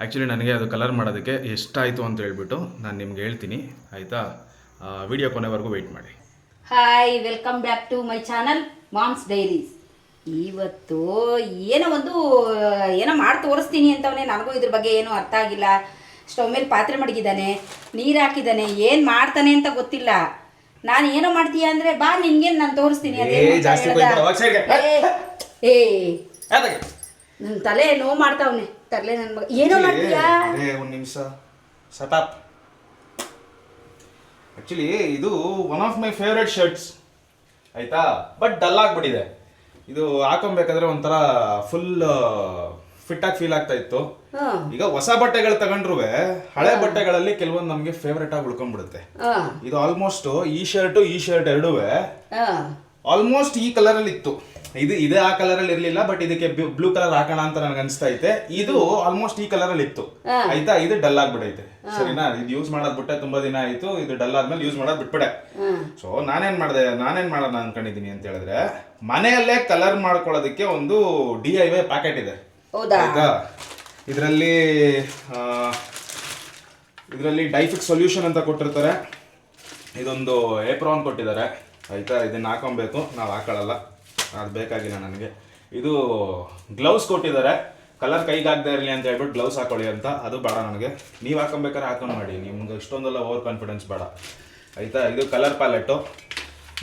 Actually ನನಗೆ ಅದು colour ಮಾಡೋದಕ್ಕೆ ಎಷ್ಟಾಯಿತು ಅಂತ ಹೇಳ್ಬಿಟ್ಟು ನಾನು ನಿಮ್ಗೆ ಹೇಳ್ತೀನಿ, ಆಯಿತಾ? ವಿಡಿಯೋ ಕೊನೆವರೆಗೂ ವೆಯ್ಟ್ ಮಾಡಿ. Hi, welcome back to my channel moms diaries. ಇವತ್ತು ಏನೋ ಮಾಡಿ ತೋರಿಸ್ತೀನಿ ಅಂತವನೇ. ನನಗೂ ಇದ್ರ ಬಗ್ಗೆ ಏನೂ ಅರ್ಥ ಆಗಿಲ್ಲ. ಸ್ಟವ್ ಮೇಲೆ ಪಾತ್ರೆ ಮಡಗಿದ್ದಾನೆ, ನೀರು ಹಾಕಿದ್ದಾನೆ, ಏನು ಮಾಡ್ತಾನೆ ಅಂತ ಗೊತ್ತಿಲ್ಲ. ನಾನು ಏನೋ ಮಾಡ್ತೀಯ ಅಂದರೆ ಬಾ ನಿನ್ಗೇನು ನಾನು ತೋರಿಸ್ತೀನಿ. ನನ್ನ ತಲೆ ನೋವು ಮಾಡ್ತಾವನೆ. ತರಲೆ ನನ್ನ ಮಗ ಏನೋ ಮಾಡ್ತೀಯಾ? ಒಂದು ನಿಮಿಷ ಸಟಾಪ್. ಆ್ಯಕ್ಚುಲಿ ಇದು one of my favourite shirts, ಆಯಿತಾ? ಬಟ್ ಡಲ್ ಆಗಿಬಿಟ್ಟಿದೆ. ಇದು ಹಾಕೊಬೇಕಾದ್ರೆ ಒಂಥರ ಫುಲ್ ಫಿಟ್ಟಾಗಿ ಫೀಲ್ ಆಗ್ತಾ ಇತ್ತು. ಈಗ ಹೊಸ ಬಟ್ಟೆಗಳು ತಗೊಂಡ್ರು ಹಳೆ ಬಟ್ಟೆಗಳಲ್ಲಿ ಕೆಲವೊಂದು ನಮಗೆ ಫೇವ್ರೇಟ್ ಆಗಿ ಉಳ್ಕೊಂಡ್ಬಿಡುತ್ತೆ. ಇದು ಆಲ್ಮೋಸ್ಟ್ ಈ ಶರ್ಟ್ ಎರಡೂ ಆಲ್ಮೋಸ್ಟ್ ಈ ಕಲರ್ ಅಲ್ಲಿ ಇತ್ತು. ಇದೇ ಆ ಕಲರ್ ಅಲ್ಲಿ ಇರ್ಲಿಲ್ಲ, ಬಟ್ ಇದಕ್ಕೆ ಬ್ಲೂ ಕಲರ್ ಹಾಕೋಣ ಅಂತ ನನಗೆ ಅನಿಸ್ತಾ ಐತೆ. ಇದು ಆಲ್ಮೋಸ್ಟ್ ಈ ಕಲರ್ ಅಲ್ಲಿ ಇತ್ತು, ಆಯ್ತಾ? ಇದು ಡಲ್ ಆಗ್ಬಿಡೈತೆ, ಸರಿನಾ? ಇದು ಯೂಸ್ ಮಾಡೋದ್ ಬಿಟ್ಟೆ ತುಂಬಾ ದಿನ ಆಯ್ತು. ಇದು ಡಲ್ ಆದ್ಮೇಲೆ ಯೂಸ್ ಮಾಡೋದ್ ಬಿಟ್ಬಿಡೆ. ಸೊ ನಾನೇನ್ ಮಾಡೋಣ ಅನ್ಕೊಂಡಿದೀನಿ ಅಂತ ಹೇಳಿದ್ರೆ, ಮನೆಯಲ್ಲೇ ಕಲರ್ ಮಾಡ್ಕೊಳ್ಳೋದಕ್ಕೆ ಒಂದು DIY ಪ್ಯಾಕೆಟ್ ಇದೆ, ಆಯ್ತಾ? ಇದರಲ್ಲಿ ಡೈಫಿಕ್ಸ್ ಸೊಲ್ಯೂಷನ್ ಅಂತ ಕೊಟ್ಟಿರ್ತಾರೆ. ಇದೊಂದು ಏಪ್ರಾನ್ ಕೊಟ್ಟಿದ್ದಾರೆ, ಆಯ್ತಾ? ಇದನ್ನ ಹಾಕೊಬೇಕು, ನಾವು ಹಾಕೊಳ್ಳಲ್ಲ, ಅದು ಬೇಕಾಗಿಲ್ಲ ನನಗೆ. ಇದು ಗ್ಲೌಸ್ ಕೊಟ್ಟಿದ್ದಾರೆ, ಕಲರ್ ಕೈಗಾಗದೇ ಇರಲಿ ಅಂತ ಹೇಳ್ಬಿಟ್ಟು ಗ್ಲೌಸ್ ಹಾಕೊಳ್ಳಿ ಅಂತ. ಅದು ಬೇಡ ನನಗೆ. ನೀವು ಹಾಕೊಬೇಕಾದ್ರೆ ಹಾಕೊಂಡು ಮಾಡಿ, ನಿಮ್ಗೆ ಇಷ್ಟೊಂದೆಲ್ಲ ಓವರ್ ಕಾನ್ಫಿಡೆನ್ಸ್ ಬೇಡ, ಆಯಿತಾ? ಇದು ಕಲರ್ ಪ್ಯಾಲೆಟು.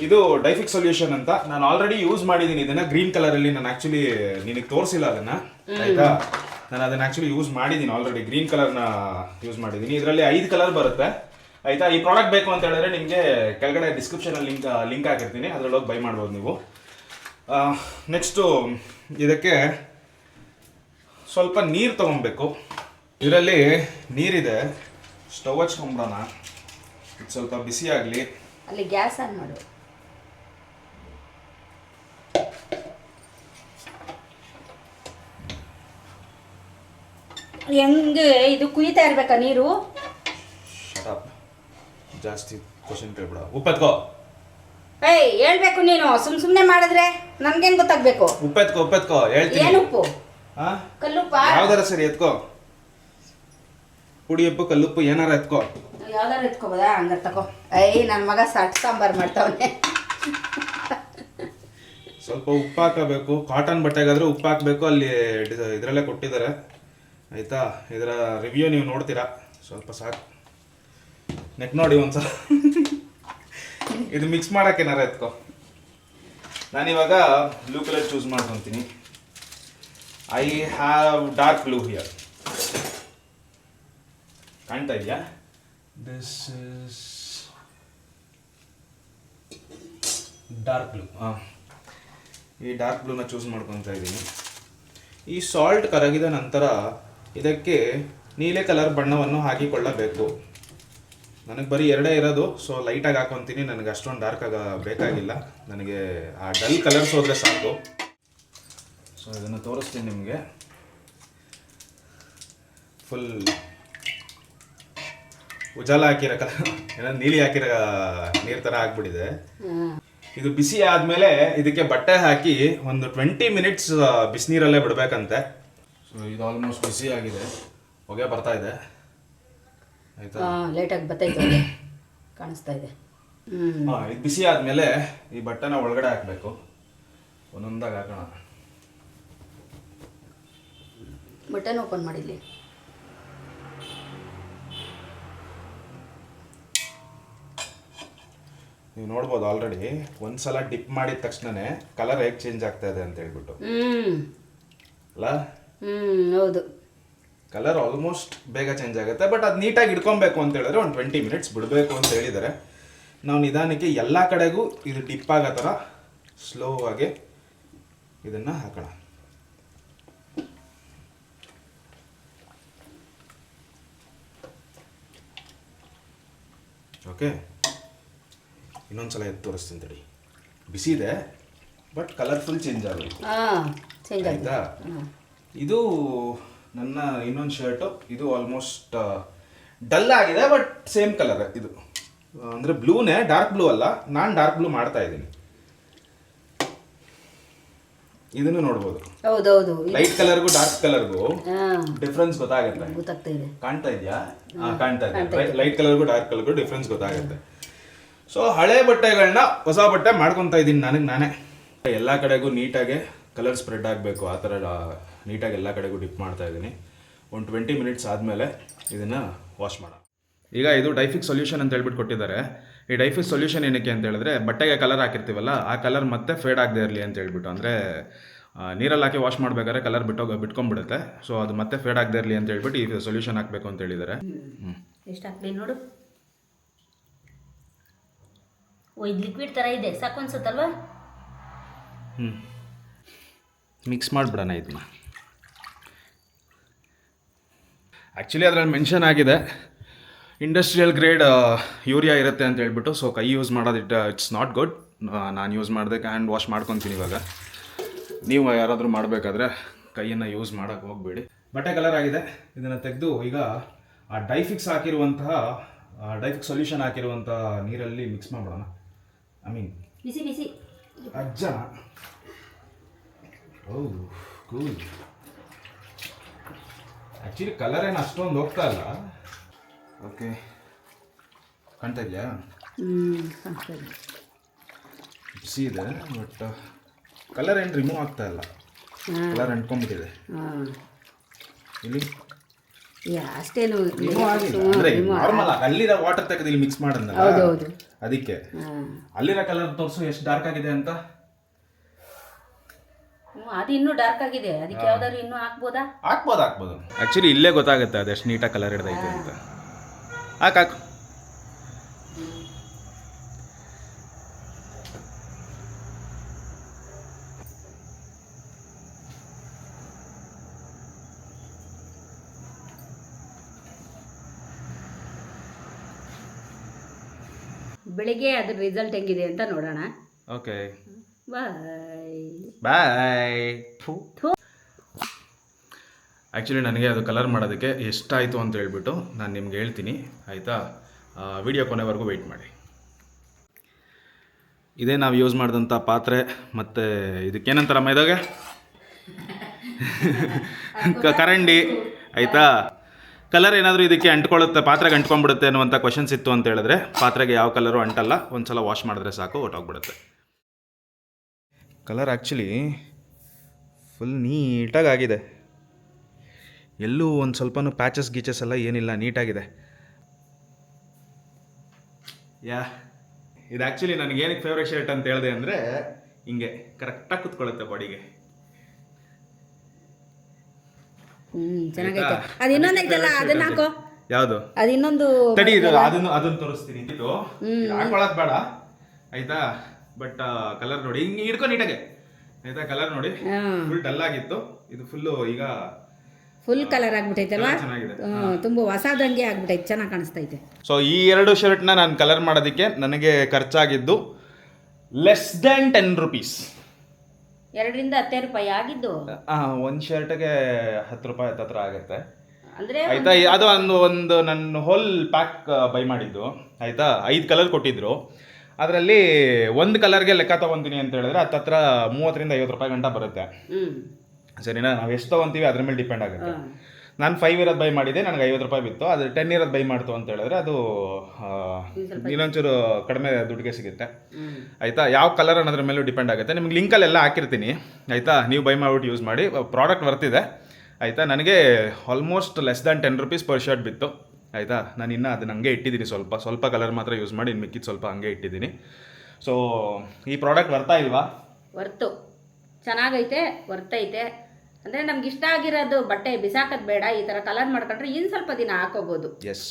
ಇದು ಡೈಫಿಕ್ಸ್ ಸೊಲ್ಯೂಷನ್ ಅಂತ. ನಾನು ಆಲ್ರೆಡಿ ಯೂಸ್ ಮಾಡಿದ್ದೀನಿ ಇದನ್ನು ಗ್ರೀನ್ ಕಲರಲ್ಲಿ. ನಾನು ಆ್ಯಕ್ಚುಲಿ ನಿನಗೆ ತೋರಿಸಿಲ್ಲ ಅದನ್ನು, ಆಯಿತಾ? ನಾನು ಅದನ್ನು ಆ್ಯಕ್ಚುಲಿ ಯೂಸ್ ಮಾಡಿದ್ದೀನಿ ಆಲ್ರೆಡಿ. ಗ್ರೀನ್ ಕಲರ್ನ ಯೂಸ್ ಮಾಡಿದ್ದೀನಿ. ಇದರಲ್ಲಿ 5 ಕಲರ್ ಬರುತ್ತೆ, ಆಯಿತಾ? ಈ ಪ್ರಾಡಕ್ಟ್ ಬೇಕು ಅಂತ ಹೇಳಿದ್ರೆ ನಿಮಗೆ ಕೆಳಗಡೆ ಡಿಸ್ಕ್ರಿಪ್ಷನಲ್ಲಿ ಲಿಂಕ್ ಹಾಕಿರ್ತೀನಿ, ಅದರಲ್ಲಿ ಹೋಗಿ ಬೈ ಮಾಡ್ಬೋದು ನೀವು. ನೆಕ್ಸ್ಟು ಇದಕ್ಕೆ ಸ್ವಲ್ಪ ನೀರು ತೊಗೊಬೇಕು. ಇದರಲ್ಲಿ ನೀರಿದೆ, ಸ್ಟವ್ ಹಚ್ಕೊಂಬಿಡೋಣ. ಇದು ಸ್ವಲ್ಪ ಬಿಸಿ ಆಗಲಿ. ಅಲ್ಲಿ ಗ್ಯಾಸ್ ಆನ್ ಮಾಡು. ಹೆಂಗೆ ಇದು ಕುಯ್ತಾ ಇರ್ಬೇಕಾ ನೀರು? ಜಾಸ್ತಿ ಕ್ವಶನ್ ಕೇಳ್ಬಿಡ. ಉಪ್ಪೆತ್ಕೋ. ಏಯ್, ಹೇಳ್ಬೇಕು ನೀನು. ಸುಮ್ಮನೆ ಮಾಡಿದ್ರೆ ನನ್ಗೇನು ಗೊತ್ತಾಗ್ಬೇಕು? ಉಪ್ಪೆತ್ಕೋ ಹೇಳ್ತೀನಿ. ಏನು ಉಪ್ಪು? ಕಲ್ಲುಪ್ಪ? ಯಾವ್ದಾರ ಸರಿ ಎತ್ಕೋ. ಪುಡಿ ಉಪ್ಪು, ಕಲ್ಲುಪ್ಪು ಏನಾರ ಎತ್ಕೋ. ಯಾವ್ದಾರ ಎತ್ಕೋಬೋದಾ? ಹಂಗಾರೆ ತಗೋ. ನನ್ನ ಮಗ ಸಟ್ ಸಾಂಬಾರು ಮಾಡ್ತಾವನೆ. ಸ್ವಲ್ಪ ಉಪ್ಪು ಹಾಕಬೇಕು. ಕಾಟನ್ ಬಟ್ಟೆಗಾದ್ರೆ ಉಪ್ಪು ಹಾಕಬೇಕು. ಅಲ್ಲಿ ಇದರಲ್ಲೇ ಕೊಟ್ಟಿದ್ದಾರೆ, ಆಯಿತಾ? ಇದರ ರಿವ್ಯೂ ನೀವು ನೋಡ್ತೀರಾ. ಸ್ವಲ್ಪ ಸಾಕು. ನೆಕ್ ನೋಡಿ ಒಂದ್ಸಲ. ಇದು ಮಿಕ್ಸ್ ಮಾಡೋಕೆ ಏನಾರ ಎತ್ಕೋ. ನಾನಿವಾಗ ಬ್ಲೂ ಕಲರ್ ಚೂಸ್ ಮಾಡ್ಕೊತೀನಿ. I have dark blue here. ಕಾಣ್ತಾ ಇದೆಯಾ? This is dark blue. ಈ ಡಾರ್ಕ್ ಬ್ಲೂನ ಚೂಸ್ ಮಾಡ್ಕೊತಾ ಇದ್ದೀನಿ. ಈ ಸಾಲ್ಟ್ ಕರಗಿದ ನಂತರ ಇದಕ್ಕೆ ನೀಲಿ ಕಲರ್ ಬಣ್ಣವನ್ನು ಹಾಕಿಕೊಳ್ಳಬೇಕು. ನನಗೆ ಬರೀ 2 ಇರೋದು, ಸೊ ಲೈಟಾಗಿ ಹಾಕೊತೀನಿ. ನನಗೆ ಅಷ್ಟೊಂದು ಡಾರ್ಕ್ ಬೇಕಾಗಿಲ್ಲ. ನನಗೆ ಆ ಡಲ್ ಕಲರ್ಸ್ ಹೋದರೆ ಸಾಕು. ಸೊ ಇದನ್ನು ತೋರಿಸ್ತೀನಿ ನಿಮಗೆ. ಫುಲ್ ಉಜಾಲ ಹಾಕಿರೋ ಕಲರ್, ಏನೋ ನೀಲಿ ಹಾಕಿರೋ ನೀರು ಥರ ಆಗ್ಬಿಟ್ಟಿದೆ. ಇದು ಬಿಸಿ ಆದಮೇಲೆ ಇದಕ್ಕೆ ಬಟ್ಟೆ ಹಾಕಿ ಒಂದು 20 ಮಿನಿಟ್ಸ್ ಬಿಸಿನೀರಲ್ಲೇ ಬಿಡಬೇಕಂತೆ. ಸೊ ಇದು ಆಲ್ಮೋಸ್ಟ್ ಬಿಸಿ ಆಗಿದೆ, ಹೊಗೆ ಬರ್ತಾ ಇದೆ, ಆಯಿತಾ? ಲೇಟಾಗಿ ಬರ್ತೈತೆ, ಕಾಣಿಸ್ತಾ ಇದೆ. ಇದು ಬಿಸಿ ಆದಮೇಲೆ ಈ ಬಟ್ಟೆನ ಒಳಗಡೆ ಹಾಕಬೇಕು. ಒಂದೊಂದಾಗಿ ಹಾಕೋಣ. ಬಟನ್ ಓಪನ್ ಮಾಡಿಲ್ಲಿ. ನೀವು ನೋಡ್ಬೋದು ಆಲ್ರೆಡಿ ಒಂದ್ಸಲ ಡಿಪ್ ಮಾಡಿದ ತಕ್ಷಣನೇ ಕಲರ್ ಹೇಗೆ ಚೇಂಜ್ ಆಗ್ತಾ ಇದೆ ಅಂತ ಹೇಳ್ಬಿಟ್ಟು, ಅಲ್ಲ? ಹೌದು, ಕಲರ್ ಆಲ್ಮೋಸ್ಟ್ ಬೇಗ ಚೇಂಜ್ ಆಗುತ್ತೆ. ಬಟ್ ಅದು ನೀಟಾಗಿ ಇಟ್ಕೊಬೇಕು ಅಂತ ಹೇಳಿದ್ರೆ ಒಂದು 20 ಮಿನಿಟ್ಸ್ ಬಿಡಬೇಕು ಅಂತ ಹೇಳಿದ್ದಾರೆ. ನಾವು ನಿಧಾನಕ್ಕೆ ಎಲ್ಲ ಕಡೆಗೂ ಇದು ಡಿಪ್ ಆಗೋ ಥರ ಸ್ಲೋ ಆಗಿ ಇದನ್ನು ಹಾಕೋಣ. ಓಕೆ, ಇನ್ನೊಂದ್ಸಲ ಎದ್ದು ತೋರಿಸ್ತೀನಿ ತಡಿ. ಬಿಸಿ ಇದೆ, ಬಟ್ ಕಲರ್ಫುಲ್ ಚೇಂಜ್ ಆಗೋದು, ಆಯಿತಾ? ಇದು ನನ್ನ ಇನ್ನೊಂದು ಶರ್ಟು. ಇದು ಆಲ್ಮೋಸ್ಟ್ ಡಲ್ ಆಗಿದೆ, ಬಟ್ ಸೇಮ್ ಕಲರ್. ಇದು ಅಂದರೆ ಬ್ಲೂನೇ, ಡಾರ್ಕ್ ಬ್ಲೂ ಅಲ್ಲ. ನಾನು ಡಾರ್ಕ್ ಬ್ಲೂ ಮಾಡ್ತಾ ಇದ್ದೀನಿ. ಇದನ್ನು ನೋಡ್ಬೋದು. ಹೌದೌದು, ಲೈಟ್ ಕಲರ್ಗೂ ಡಾರ್ಕ್ ಕಲರ್ಗೂ ಹಾಂ ಡಿಫ್ರೆನ್ಸ್ ಗೊತ್ತಾಗುತ್ತೆ. ಗೊತ್ತಾಗ್ತಾ ಇದೆ. ಕಾಣ್ತಾ ಇದೆಯಾ? ಕಾಣ್ತಾ ಇದೆ. ಲೈಟ್ ಕಲರ್ಗೂ ಡಾರ್ಕ್ ಕಲರ್ಗೂ ಡಿಫ್ರೆನ್ಸ್ ಗೊತ್ತಾಗುತ್ತೆ. ಸೊ ಹಳೆ ಬಟ್ಟೆಗಳನ್ನ ಹೊಸ ಬಟ್ಟೆ ಮಾಡ್ಕೊತಾ ಇದ್ದೀನಿ ನಾನೇ. ಎಲ್ಲ ಕಡೆಗೂ ನೀಟಾಗಿ ಕಲರ್ ಸ್ಪ್ರೆಡ್ ಆಗಬೇಕು, ಆ ಥರ ನೀಟಾಗಿ ಎಲ್ಲ ಕಡೆಗೂ ಡಿಪ್ ಮಾಡ್ತಾ ಇದ್ದೀನಿ. ಒಂದು 20 ಮಿನಿಟ್ಸ್ ಆದಮೇಲೆ ಇದನ್ನು ವಾಶ್ ಮಾಡೋಣ. ಈಗ ಇದು ಡೈಫಿಕ್ ಸೊಲ್ಯೂಷನ್ ಅಂತ ಹೇಳ್ಬಿಟ್ಟು ಕೊಟ್ಟಿದ್ದಾರೆ. ಈ ಡೈಫಿಕ್ ಸೊಲ್ಯೂಷನ್ ಏನಕ್ಕೆ ಅಂತ ಹೇಳಿದ್ರೆ, ಬಟ್ಟೆಗೆ ಕಲರ್ ಹಾಕಿರ್ತೀವಲ್ಲ, ಆ ಕಲರ್ ಮತ್ತೆ ಫೇಡ್ ಆಗದೆ ಇರಲಿ ಅಂತ ಹೇಳ್ಬಿಟ್ಟು. ಅಂದರೆ ನೀರಲ್ಲಿ ಹಾಕಿ ವಾಶ್ ಮಾಡಬೇಕಾದ್ರೆ ಕಲರ್ ಬಿಟ್ಕೊಂಡ್ಬಿಡುತ್ತೆ. ಸೊ ಅದು ಮತ್ತೆ ಫೇಡ್ ಆಗದೆ ಇರಲಿ ಅಂತ ಹೇಳ್ಬಿಟ್ಟು ಈ ಸೊಲ್ಯೂಷನ್ ಹಾಕಬೇಕು ಅಂತ ಹೇಳಿದ್ದಾರೆ. ಎಷ್ಟು ಹಾಕ್ಲಿ ನೋಡು. ಓ, ಇದು ಲಿಕ್ವಿಡ್ ಥರ ಇದೆ, ಸಾಕು ಅನ್ಸುತ್ತಲ್ವಾ? ಮಿಕ್ಸ್ ಮಾಡಿಬಿಡೋಣ ಇದನ್ನ. ಆ್ಯಕ್ಚುಲಿ ಅದರಲ್ಲಿ ಮೆನ್ಷನ್ ಆಗಿದೆ ಇಂಡಸ್ಟ್ರಿಯಲ್ ಗ್ರೇಡ್ ಯೂರಿಯಾ ಇರುತ್ತೆ ಅಂತ ಹೇಳ್ಬಿಟ್ಟು. ಸೊ ಕೈ ಯೂಸ್ ಮಾಡೋದು ಇಟ್ಸ್ ನಾಟ್ ಗುಡ್. ನಾನು ಯೂಸ್ ಮಾಡಿದೆ, ಹ್ಯಾಂಡ್ ವಾಶ್ ಮಾಡ್ಕೊತೀನಿ ಇವಾಗ. ನೀವು ಯಾರಾದರೂ ಮಾಡಬೇಕಾದ್ರೆ ಕೈಯನ್ನು ಯೂಸ್ ಮಾಡೋಕ್ಕೆ ಹೋಗಬೇಡಿ. ಬಟ್ಟೆ ಕಲರ್ ಆಗಿದೆ, ಇದನ್ನು ತೆಗೆದು ಈಗ ಆ ಡೈಫಿಕ್ಸ್ ಹಾಕಿರುವಂತಹ ಡೈಫಿಕ್ಸ್ ಸೊಲ್ಯೂಷನ್ ಹಾಕಿರುವಂತಹ ನೀರಲ್ಲಿ ಮಿಕ್ಸ್ ಮಾಡಿಬಿಡೋಣ. ಐ ಮೀನ್ ಬಿಸಿ ಬಿಸಿ. ಅಜ್ಜ. ಓ ಕೂಲ್. ಆ್ಯಕ್ಚುಲಿ ಕಲರ್ ಏನು ಅಷ್ಟೊಂದು ಹೋಗ್ತಾ ಇಲ್ಲ. ಓಕೆ, ಕಾಣ್ತಾ ಇದೆಯಾ? ಬಿಸಿ ಇದೆ, ಬಟ್ ಕಲರ್ ಏನು ರಿಮೂವ್ ಆಗ್ತಾ ಇಲ್ಲ. ಕಲರ್ ಅಂಟ್ಕೊಂಡ್ಬಿಟ್ಟಿದೆ ಇಲ್ಲಿ. ಅಷ್ಟೇನು ರಿಮೂವ್ ಆಗಿಲ್ಲ, ಅಂದರೆ ನಾರ್ಮಲ್ ಅಲ್ಲಿರೋ ವಾಟರ್ ತೆಗೆದು ಇಲ್ಲಿ ಮಿಕ್ಸ್ ಮಾಡೋದಲ್ಲ, ಅದಕ್ಕೆ ಅಲ್ಲಿರೋ ಕಲರ್ ತೋರಿಸು ಎಷ್ಟು ಡಾರ್ಕ್ ಆಗಿದೆ ಅಂತ. ಅದು ಇನ್ನೂ ಡಾರ್ಕ್ ಆಗಿದೆ, ಅದಕ್ಕೆ ಯಾವ್ದಾದ್ರು ಇನ್ನೂ ಹಾಕ್ಬೋದಾ? ಹಾಕ್ಬೋದು. ಆ್ಯಕ್ಚುಲಿ ಇಲ್ಲೇ ಗೊತ್ತಾಗುತ್ತೆ ಅದು ಎಷ್ಟು ನೀಟಾಗಿ ಕಲರ್ ಹಿಡ್ದೈತೆ ಅಂತ. ಹಾಕು. ಬೆಳಿಗ್ಗೆ ಅದ್ರ ರಿಸಲ್ಟ್ ಹೆಂಗಿದೆ ಅಂತ ನೋಡೋಣ. ಓಕೆ, ಬಾಯ್. ಆ್ಯಕ್ಚುಲಿ ನನಗೆ ಅದು ಕಲರ್ ಮಾಡೋದಕ್ಕೆ ಎಷ್ಟಾಯಿತು ಅಂತ ಹೇಳ್ಬಿಟ್ಟು ನಾನು ನಿಮ್ಗೆ ಹೇಳ್ತೀನಿ, ಆಯಿತಾ? ವಿಡಿಯೋ ಕೊನೆವರೆಗೂ ವೆಯ್ಟ್ ಮಾಡಿ. ಇದೇ ನಾವು ಯೂಸ್ ಮಾಡಿದಂಥ ಪಾತ್ರೆ, ಮತ್ತು ಇದಕ್ಕೇನಂತಾರಮ್ಮ ಇದಾಗೆ ಕರಂಡಿ, ಆಯಿತಾ? ಕಲರ್ ಏನಾದರೂ ಇದಕ್ಕೆ ಅಂಟ್ಕೊಳ್ಳುತ್ತೆ, ಪಾತ್ರೆಗೆ ಅಂಟ್ಕೊಂಡ್ಬಿಡುತ್ತೆ ಅನ್ನುವಂಥ ಕ್ವಶನ್ಸ್ ಇತ್ತು ಅಂತ ಹೇಳಿದ್ರೆ, ಪಾತ್ರೆಗೆ ಯಾವ ಕಲರು ಅಂಟಲ್ಲ, ಒಂದು ಸಲ ವಾಶ್ ಮಾಡಿದ್ರೆ ಸಾಕು, ಹೊಟ್ಟೋಗ್ಬಿಡುತ್ತೆ. ಕಲರ್ ಆ್ಯಕ್ಚುಲಿ ಫುಲ್ ನೀಟಾಗಿದೆ, ಎಲ್ಲೂ ಒಂದು ಸ್ವಲ್ಪನೂ ಪ್ಯಾಚಸ್ ಗೀಚಸ್ ಎಲ್ಲ ಏನಿಲ್ಲ, ನೀಟಾಗಿದೆ. ಇದು ಆ್ಯಕ್ಚುಲಿ ನನಗೇನಕ್ಕೆ ಫೇವ್ರೇಟ್ ಶರ್ಟ್ ಅಂತ ಹೇಳಿದೆ ಅಂದರೆ, ಹಿಂಗೆ ಕರೆಕ್ಟಾಗಿ ಕುತ್ಕೊಳ್ಳುತ್ತೆ ಬಾಡಿಗೆ. ಚೆನ್ನಾಗೈತೆ. ಅದು ಇನ್ನೊಂದು ಐತಲ್ಲ, ಅದನ್ನ ಹಾಕೋ. ಯಾವುದು? ಅದು ಇನ್ನೊಂದು ತಡಿ, ಅದನ್ನು ತೋರಿಸ್ತೀನಿ. ಇದು ಹಾಕೊಳ್ಳೋದು ಬೇಡ, ಆಯ್ತಾ? ಬಟ್ ಕಲರ್ ನೋಡಿ, ಹಿಂಗೆ ಹಿಡ್ಕೊ ನೀಟಾಗೆ, ಆಯ್ತಾ? ಕಲರ್ ನೋಡಿ, ಫುಲ್ ಡಲ್ ಆಗಿತ್ತು, ಇದು ಫುಲ್ಲು ಈಗ ಫುಲ್ ಕಲರ್ ಆಗ್ಬಿಟ್ಟೈತಲ್ವಾ? ಚೆನ್ನಾಗಿದೆ, ತುಂಬ ಹೊಸದಂಗೆ ಆಗ್ಬಿಟ್ಟೈತೆ, ಚೆನ್ನಾಗಿ ಕಾಣಿಸ್ತೈತೆ. ಸೊ ಈ 2 ಶರ್ಟ್ನ ನಾನು ಕಲರ್ ಮಾಡೋದಕ್ಕೆ ನನಗೆ ಖರ್ಚಾಗಿದ್ದು ಲೆಸ್ ದ್ಯಾನ್ 10 ರೂಪೀಸ್. 2 ರಿಂದ 10 ರೂಪಾಯಿ ಆಗಿದ್ದು. ಒಂದು ಶರ್ಟ್ಗೆ 10 ರೂಪಾಯಿ ಹತ್ರ ಆಗುತ್ತೆ, ಅಂದರೆ ಆಯ್ತಾ? ಅದು ಒಂದು ನನ್ನ ಹೋಲ್ ಪ್ಯಾಕ್ ಬೈ ಮಾಡಿದ್ದು, ಆಯಿತಾ? 5 ಕಲರ್ ಕೊಟ್ಟಿದ್ರು. ಅದರಲ್ಲಿ ಒಂದು ಕಲರ್ಗೆ ಲೆಕ್ಕ ತೊಗೊತೀನಿ ಅಂತ ಹೇಳಿದ್ರೆ ಹತ್ತಿರ 30 ರಿಂದ 50 ರೂಪಾಯಿ ಗಂಟ ಬರುತ್ತೆ. ಸರಿನಾ? ನಾವು ಎಷ್ಟು ತೊಗೊತೀವಿ ಅದ್ರ ಮೇಲೆ ಡಿಪೆಂಡ್ ಆಗುತ್ತೆ. ನಾನು 5 ಇರೋದು ಬೈ ಮಾಡಿದೆ, ನನಗೆ 50 ರೂಪಾಯಿ ಬಿತ್ತು. ಅದು 10 ಇರೋದು ಬೈ ಮಾಡ್ತು ಅಂತ ಹೇಳಿದ್ರೆ ಅದು ಇನ್ನೊಂಚೂರು ಕಡಿಮೆ ದುಡ್ಡಿಗೆ ಸಿಗುತ್ತೆ, ಆಯಿತಾ? ಯಾವ ಕಲರ್ ಅನ್ನೋದ್ರ ಮೇಲೂ ಡಿಪೆಂಡ್ ಆಗುತ್ತೆ. ನಿಮ್ಗೆ ಲಿಂಕಲ್ಲೆಲ್ಲ ಹಾಕಿರ್ತೀನಿ, ಆಯಿತಾ? ನೀವು ಬೈ ಮಾಡಿಬಿಟ್ಟು ಯೂಸ್ ಮಾಡಿ. ಪ್ರಾಡಕ್ಟ್ ವರ್ತಿದೆ, ಆಯಿತಾ? ನನಗೆ almost less than 10 rupees per shirt ಬಿತ್ತು, ಆಯಿತಾ? ನಾನು ಇನ್ನೂ ಅದನ್ನ ಹಂಗೆ ಇಟ್ಟಿದ್ದೀನಿ, ಸ್ವಲ್ಪ ಕಲರ್ ಮಾತ್ರ ಯೂಸ್ ಮಾಡಿ, ಇನ್ನು ಮಿಕ್ಕಿದ್ದು ಸ್ವಲ್ಪ ಹಂಗೆ ಇಟ್ಟಿದ್ದೀನಿ. ಸೊ ಈ ಪ್ರಾಡಕ್ಟ್ ವರ್ತಾ ಇಲ್ವಾ? ವರ್ತು, ಚೆನ್ನಾಗೈತೆ, ವರ್ತೈತೆ. ಅಂದರೆ ನಮ್ಗೆ ಇಷ್ಟ ಆಗಿರೋದು ಬಟ್ಟೆ ಬಿಸಾಕೋದು ಬೇಡ, ಈ ಥರ ಕಲರ್ ಮಾಡ್ಕೊಂಡ್ರೆ ಇನ್ನು ಸ್ವಲ್ಪ ದಿನ ಹಾಕೋಬೋದು. ಎಸ್,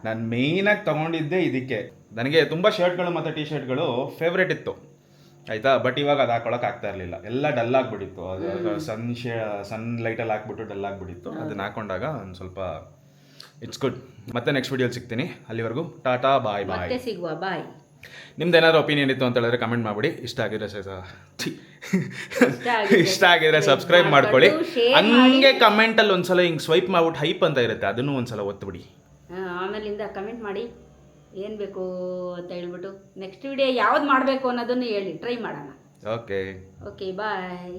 ನಾನು ಮೇಯ್ನಾಗಿ ತೊಗೊಂಡಿದ್ದೆ ಇದಕ್ಕೆ. ನನಗೆ ತುಂಬ ಶರ್ಟ್ಗಳು ಮತ್ತು ಟೀ ಶರ್ಟ್ಗಳು ಫೇವ್ರೇಟ್ ಇತ್ತು, ಆಯಿತಾ? ಬಟ್ ಇವಾಗ ಅದು ಹಾಕೊಳಕ್ಕೆ ಆಗ್ತಾ ಇರಲಿಲ್ಲ, ಎಲ್ಲ ಡಲ್ ಆಗಿಬಿಟ್ಟಿತ್ತು. ಅದು ಸನ್ ಲೈಟಲ್ಲಿ ಹಾಕ್ಬಿಟ್ಟು ಡಲ್ ಆಗಿಬಿಟ್ಟಿತ್ತು. ಅದನ್ನ ಹಾಕೊಂಡಾಗ ಒಂದು ಸ್ವಲ್ಪ ಇಟ್ಸ್ ಗುಡ್. ಮತ್ತೆ ನೆಕ್ಸ್ಟ್ ವಿಡಿಯೋಲಿ ಸಿಗ್ತೀನಿ, ಅಲ್ಲಿವರೆಗೂ ಟಾಟಾ, ಬಾಯ್ ಬಾಯ್. ಮತ್ತೆ ಸಿಗುವ, ಬಾಯ್. ನಿಮ್ದು ಏನಾದ್ರು ಒಪಿನಿಯನ್ ಇತ್ತು ಅಂತ ಹೇಳಿದ್ರೆ ಕಮೆಂಟ್ ಮಾಡಿಬಿಡಿ. ಇಷ್ಟ ಆಗಿದ್ರೆ ಸಬ್ಸ್ಕ್ರೈಬ್ ಮಾಡ್ಕೊಳ್ಳಿ. ಹಂಗೆ ಕಮೆಂಟಲ್ಲಿ ಒಂದ್ಸಲ ಹಿಂಗೆ ಸ್ವೈಪ್ ಮಾಡ್ಬಿಟ್ಟು ಹೈಪ್ ಅಂತ ಇರುತ್ತೆ, ಅದನ್ನು ಒಂದ್ಸಲ ಒತ್ತುಬಿಡಿ. ಆಮೇಲಿಂದ ಕಮೆಂಟ್ ಮಾಡಿ ಏನು ಬೇಕು ಅಂತ ಹೇಳ್ಬಿಟ್ಟು ನೆಕ್ಸ್ಟ್ ವಿಡಿಯೋ ಯಾವ್ದು ಮಾಡಬೇಕು ಅನ್ನೋದನ್ನು ಹೇಳಿ, ಟ್ರೈ ಮಾಡೋಣ. ಓಕೆ ಓಕೆ ಬಾಯ್.